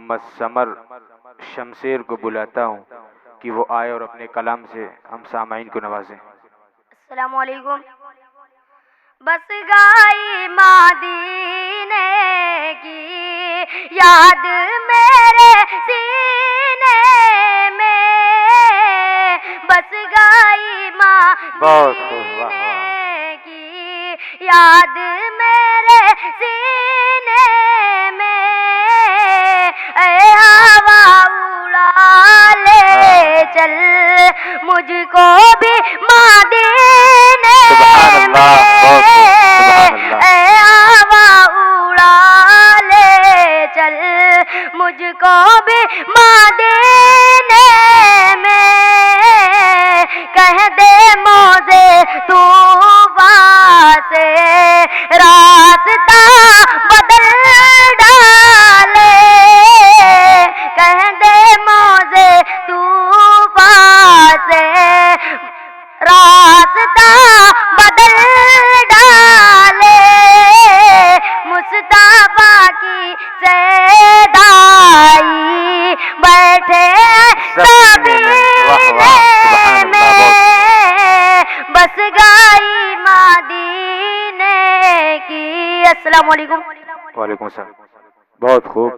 محمد سمر شمشیر کو بلاتا ہوں کہ وہ آئے اور اپنے کلام سے ہم سامعین کو نوازیں۔ السلام علیکم۔ بس گئی مدینے کی یاد میرے سینے میں، بس گئی مدینے کی یاد میرے سینے میں، اے ہوا اڑا لے چل مجھ کو بھی مدینے میں، اے ہوا اڑا لے چل مجھ کو بھی مدینے میں، کہہ دے موزے طوبیٰ سے راستہ بدل ڈالے، کہہ دے موزے طوبیٰ سے راستہ بدل ڈالے، مصطفیٰ کی صیدائی بیٹھے سبینے میں، بس گئی مدینے کی۔ السلام علیکم۔ وعلیکم السلام۔ بہت خوب۔